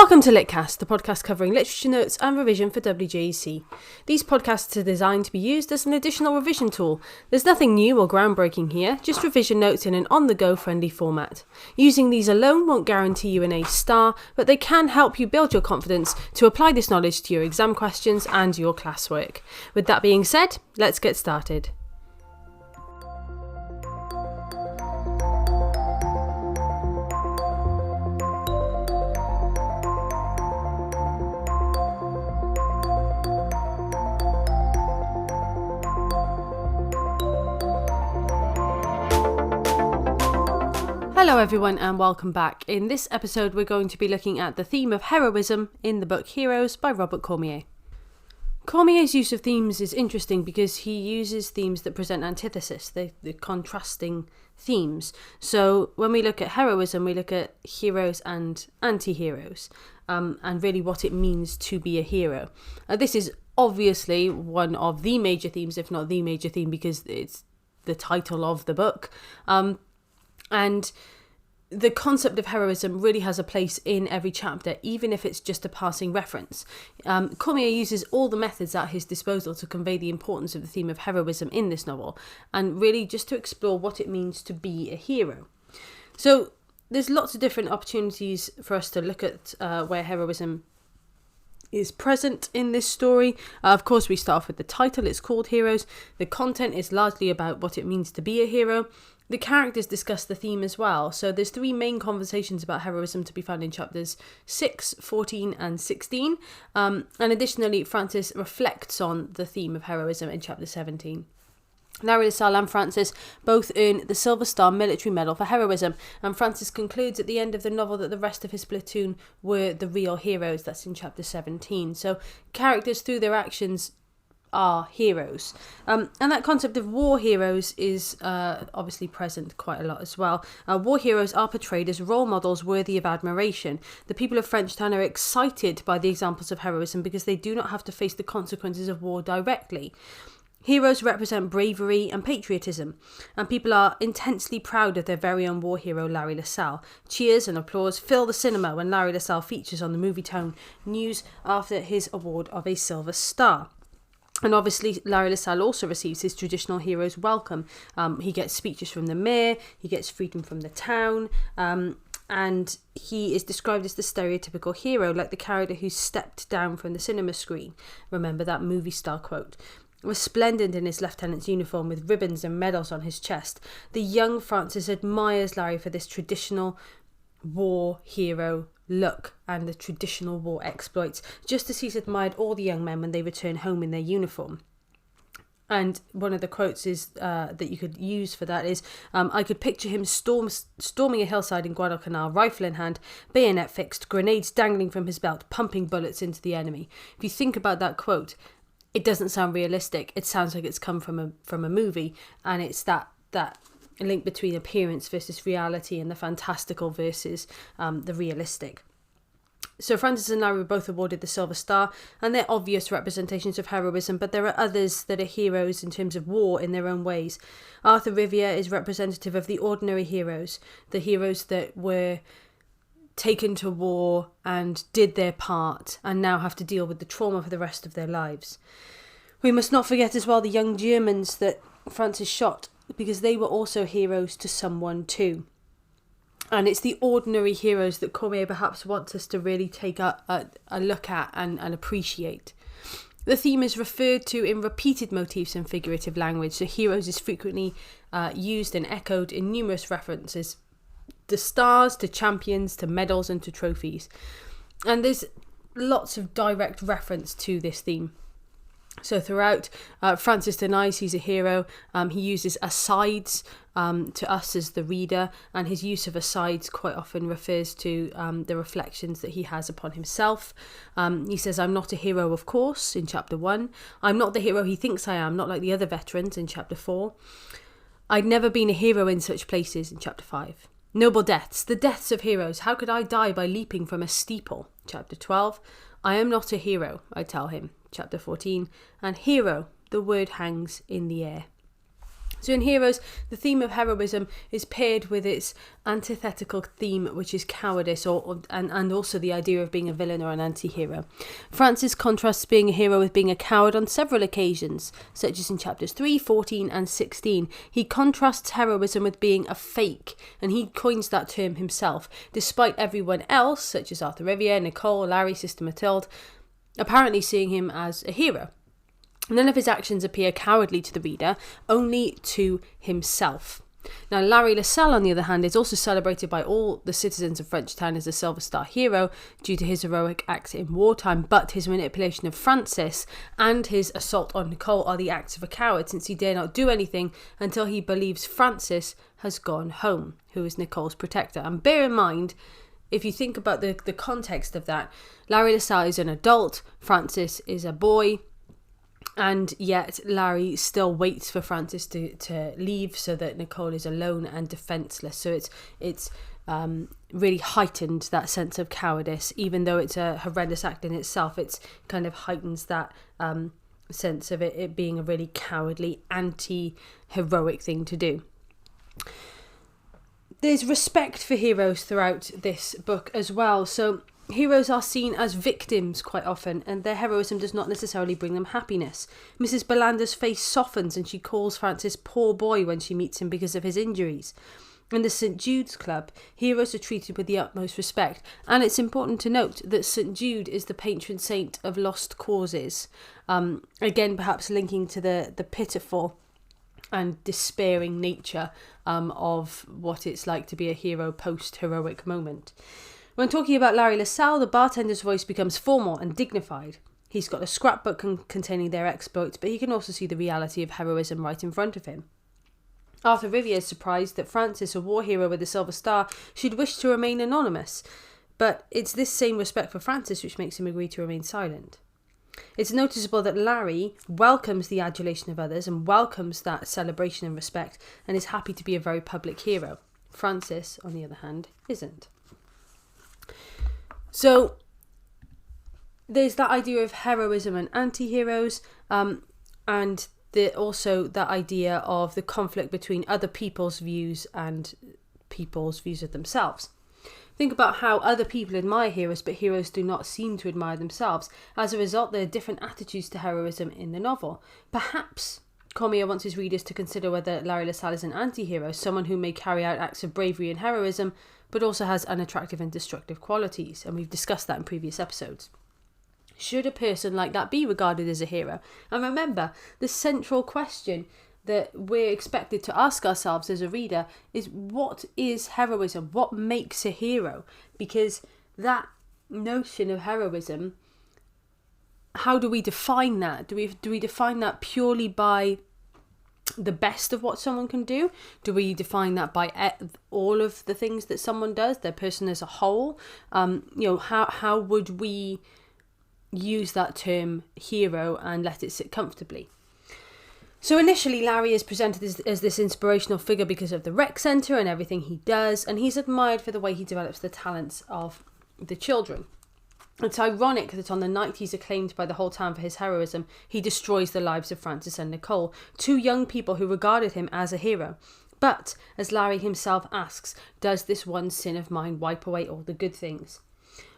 Welcome to Litcast, the podcast covering literature notes and revision for GCSE. These podcasts are designed to be used as an additional revision tool. There's nothing new or groundbreaking here, just revision notes in an on-the-go friendly format. Using these alone won't guarantee you an A star, but they can help you build your confidence to apply this knowledge to your exam questions and your classwork. With that being said, let's get started. Hello everyone and welcome back. In this episode we're going to be looking at the theme of heroism in the book Heroes by Robert Cormier. Cormier's use of themes is interesting because he uses themes that present antithesis, the contrasting themes. So when we look at heroism, we look at heroes and anti-heroes, and really what it means to be a hero. This is obviously one of the major themes, if not the major theme, because it's the title of the book. And the concept of heroism really has a place in every chapter, even if it's just a passing reference. Cormier uses all the methods at his disposal to convey the importance of the theme of heroism in this novel, and really just to explore what it means to be a hero. So there's lots of different opportunities for us to look at where heroism is present in this story. Of course, we start off with the title. It's called Heroes. The content is largely about what it means to be a hero. The characters discuss the theme as well. So there's three main conversations about heroism to be found in chapters 6, 14 and 16. And additionally, Francis reflects on the theme of heroism in chapter 17. Larry LaSalle and Francis both earn the Silver Star Military Medal for heroism, and Francis concludes at the end of the novel that the rest of his platoon were the real heroes. That's in chapter 17. So characters through their actions are heroes. And that concept of war heroes is obviously present quite a lot as well. War heroes are portrayed as role models worthy of admiration. The people of Frenchtown are excited by the examples of heroism because they do not have to face the consequences of war directly. Heroes represent bravery and patriotism, and people are intensely proud of their very own war hero, Larry LaSalle. Cheers and applause fill the cinema when Larry LaSalle features on the Movietown news after his award of a Silver Star. And obviously, Larry LaSalle also receives his traditional hero's welcome. He gets speeches from the mayor, he gets freedom from the town, and he is described as the stereotypical hero, like the character who stepped down from the cinema screen. Remember that movie star quote. Resplendent in his lieutenant's uniform with ribbons and medals on his chest, the young Francis admires Larry for this traditional war hero look and the traditional war exploits, just as he's admired all the young men when they return home in their uniform. And one of the quotes is that you could use for that is, I could picture him storming a hillside in Guadalcanal, rifle in hand, bayonet fixed, grenades dangling from his belt, pumping bullets into the enemy. If you think about that quote, it doesn't sound realistic. It sounds like it's come from a movie, and it's that link between appearance versus reality and the fantastical versus the realistic. So Francis and Larry were both awarded the Silver Star, and they're obvious representations of heroism, but there are others that are heroes in terms of war in their own ways. Arthur Riviere is representative of the ordinary heroes, the heroes that were taken to war and did their part and now have to deal with the trauma for the rest of their lives. We must not forget as well the young Germans that Francis shot, because they were also heroes to someone too. And it's the ordinary heroes that Cormier perhaps wants us to really take a look at and appreciate. The theme is referred to in repeated motifs and figurative language, so heroes is frequently used and echoed in numerous references to stars, to champions, to medals and to trophies. And there's lots of direct reference to this theme. So throughout, Francis denies he's a hero. He uses asides to us as the reader, and his use of asides quite often refers to the reflections that he has upon himself. He says, I'm not a hero, of course, in chapter 1. I'm not the hero he thinks I am, not like the other veterans in chapter 4. I'd never been a hero in such places in chapter 5. Noble deaths, the deaths of heroes. How could I die by leaping from a steeple? Chapter 12. I am not a hero, I tell him. Chapter 14. And hero, the word hangs in the air. So in Heroes, the theme of heroism is paired with its antithetical theme, which is cowardice, and also the idea of being a villain or an anti-hero. Francis contrasts being a hero with being a coward on several occasions, such as in chapters 3, 14 and 16. He contrasts heroism with being a fake, and he coins that term himself, despite everyone else, such as Arthur Riviere, Nicole, Larry, Sister Mathilde, apparently seeing him as a hero. None of his actions appear cowardly to the reader, only to himself. Now, Larry LaSalle, on the other hand, is also celebrated by all the citizens of Frenchtown as a Silver Star hero due to his heroic acts in wartime, but his manipulation of Francis and his assault on Nicole are the acts of a coward, since he dare not do anything until he believes Francis has gone home, who is Nicole's protector. And bear in mind, if you think about the context of that, Larry LaSalle is an adult, Francis is a boy, and yet Larry still waits for Francis to leave so that Nicole is alone and defenseless. So it's really heightened that sense of cowardice. Even though it's a horrendous act in itself, it's kind of heightens that sense of it being a really cowardly, anti-heroic thing to do. There's respect for heroes throughout this book as well. So heroes are seen as victims quite often, and their heroism does not necessarily bring them happiness. Mrs. Belander's face softens and she calls Francis poor boy when she meets him because of his injuries. In the St. Jude's Club, heroes are treated with the utmost respect, and it's important to note that St. Jude is the patron saint of lost causes. Again, perhaps linking to the pitiful and despairing nature of what it's like to be a hero post-heroic moment. When talking about Larry LaSalle, the bartender's voice becomes formal and dignified. He's got a scrapbook containing their exploits, but he can also see the reality of heroism right in front of him. Arthur Riviere is surprised that Francis, a war hero with a Silver Star, should wish to remain anonymous, but it's this same respect for Francis which makes him agree to remain silent. It's noticeable that Larry welcomes the adulation of others and welcomes that celebration and respect and is happy to be a very public hero. Francis, on the other hand, isn't. So there's that idea of heroism and anti-heroes, and also that idea of the conflict between other people's views and people's views of themselves. Think about how other people admire heroes, but heroes do not seem to admire themselves. As a result, there are different attitudes to heroism in the novel. Perhaps Cormier wants his readers to consider whether Larry LaSalle is an anti-hero, someone who may carry out acts of bravery and heroism, but also has unattractive and destructive qualities, and we've discussed that in previous episodes. Should a person like that be regarded as a hero? And remember, the central question that we're expected to ask ourselves as a reader is, what is heroism? What makes a hero? Because that notion of heroism, how do we define that? Do we define that purely by the best of what someone can do? Do we define that by all of the things that someone does, their person as a whole? How would we use that term hero and let it sit comfortably? So initially, Larry is presented as this inspirational figure because of the rec centre and everything he does, and he's admired for the way he develops the talents of the children. It's ironic that on the night he's acclaimed by the whole town for his heroism, he destroys the lives of Francis and Nicole, two young people who regarded him as a hero. But, as Larry himself asks, does this one sin of mine wipe away all the good things?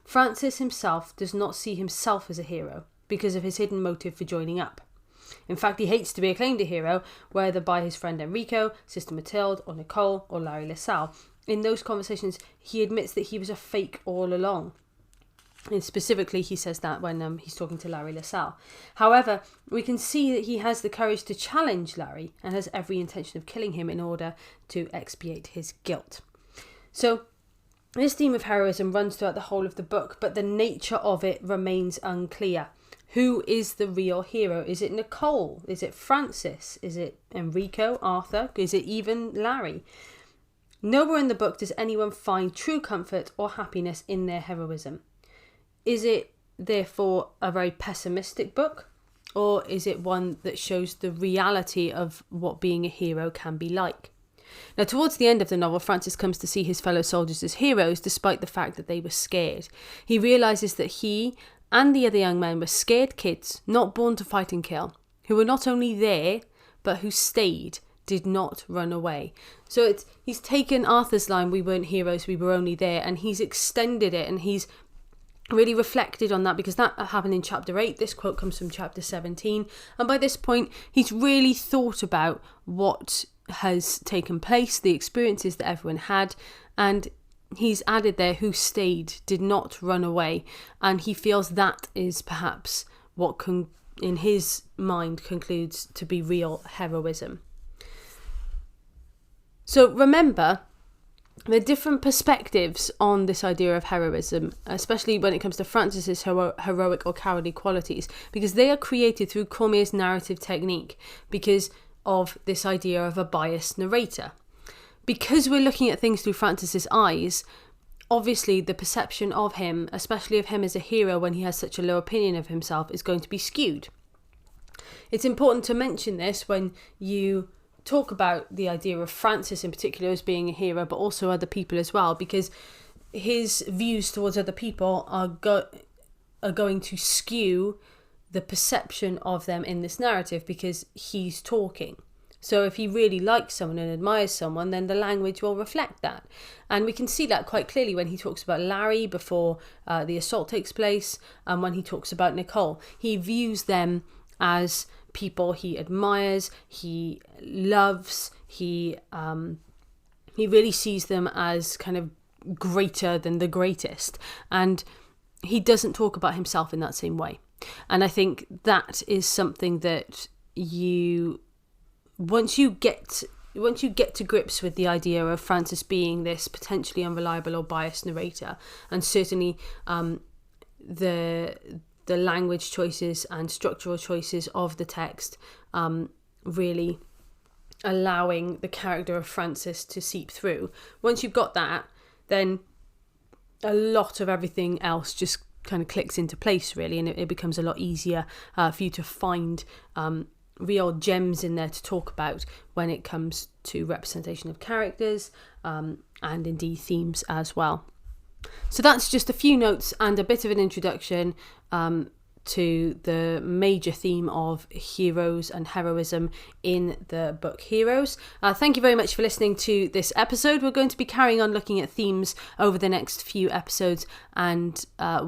Francis himself does not see himself as a hero because of his hidden motive for joining up. In fact, he hates to be acclaimed a hero, whether by his friend Enrico, Sister Mathilde, or Nicole, or Larry LaSalle. In those conversations, he admits that he was a fake all along. And specifically, he says that when he's talking to Larry LaSalle. However, we can see that he has the courage to challenge Larry and has every intention of killing him in order to expiate his guilt. So, this theme of heroism runs throughout the whole of the book, but the nature of it remains unclear. Who is the real hero? Is it Nicole? Is it Francis? Is it Enrico, Arthur? Is it even Larry? Nowhere in the book does anyone find true comfort or happiness in their heroism. Is it, therefore, a very pessimistic book? Or is it one that shows the reality of what being a hero can be like? Now, towards the end of the novel, Francis comes to see his fellow soldiers as heroes, despite the fact that they were scared. He realises that he and the other young men were scared kids, not born to fight and kill, who were not only there, but who stayed, did not run away. So he's taken Arthur's line, we weren't heroes, we were only there, and he's extended it, and he's really reflected on that, because that happened in chapter 8. This quote comes from chapter 17, and by this point he's really thought about what has taken place, the experiences that everyone had, and he's added there, who stayed, did not run away, and he feels that is perhaps what in his mind concludes to be real heroism. So remember the different perspectives on this idea of heroism, especially when it comes to Francis's heroic or cowardly qualities, because they are created through Cormier's narrative technique because of this idea of a biased narrator. Because we're looking at things through Francis's eyes, obviously the perception of him, especially of him as a hero when he has such a low opinion of himself, is going to be skewed. It's important to mention this when you talk about the idea of Francis in particular as being a hero, but also other people as well, because his views towards other people are going to skew the perception of them in this narrative, because he's talking. So if he really likes someone and admires someone, then the language will reflect that. And we can see that quite clearly when he talks about Larry before the assault takes place, and when he talks about Nicole. He views them as people he admires, he loves, he really sees them as kind of greater than the greatest. And he doesn't talk about himself in that same way. And I think that is something that once you get to grips with the idea of Francis being this potentially unreliable or biased narrator, and certainly the language choices and structural choices of the text really allowing the character of Francis to seep through. Once you've got that, then a lot of everything else just kind of clicks into place, really, and it becomes a lot easier for you to find real gems in there to talk about when it comes to representation of characters and indeed themes as well. So that's just a few notes and a bit of an introduction to the major theme of heroes and heroism in the book Heroes. Thank you very much for listening to this episode. We're going to be carrying on looking at themes over the next few episodes, and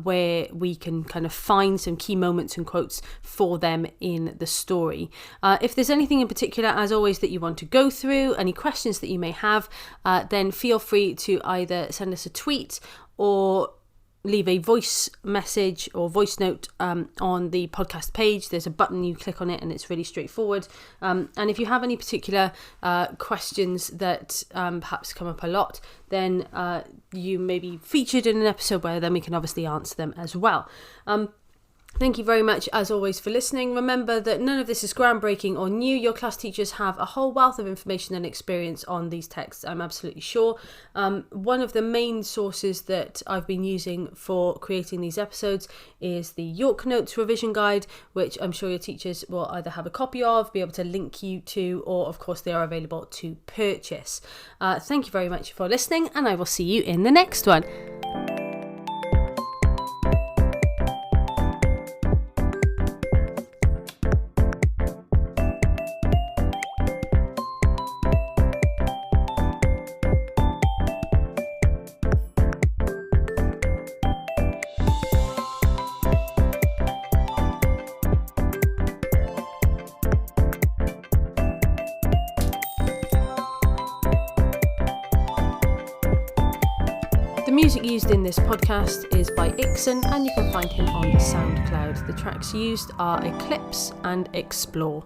where we can kind of find some key moments and quotes for them in the story. If there's anything in particular, as always, that you want to go through, any questions that you may have, then feel free to either send us a tweet or leave a voice message or voice note on the podcast page. There's a button, you click on it, and it's really straightforward. And if you have any particular questions that perhaps come up a lot, then you may be featured in an episode where then we can obviously answer them as well. Thank you very much, as always, for listening. Remember that none of this is groundbreaking or new. Your class teachers have a whole wealth of information and experience on these texts, I'm absolutely sure. One of the main sources that I've been using for creating these episodes is the York Notes revision guide, which I'm sure your teachers will either have a copy of, be able to link you to, or of course they are available to purchase. Thank you very much for listening, and I will see you in the next one. The music used in this podcast is by Ixon, and you can find him on SoundCloud. The tracks used are Eclipse and Explore.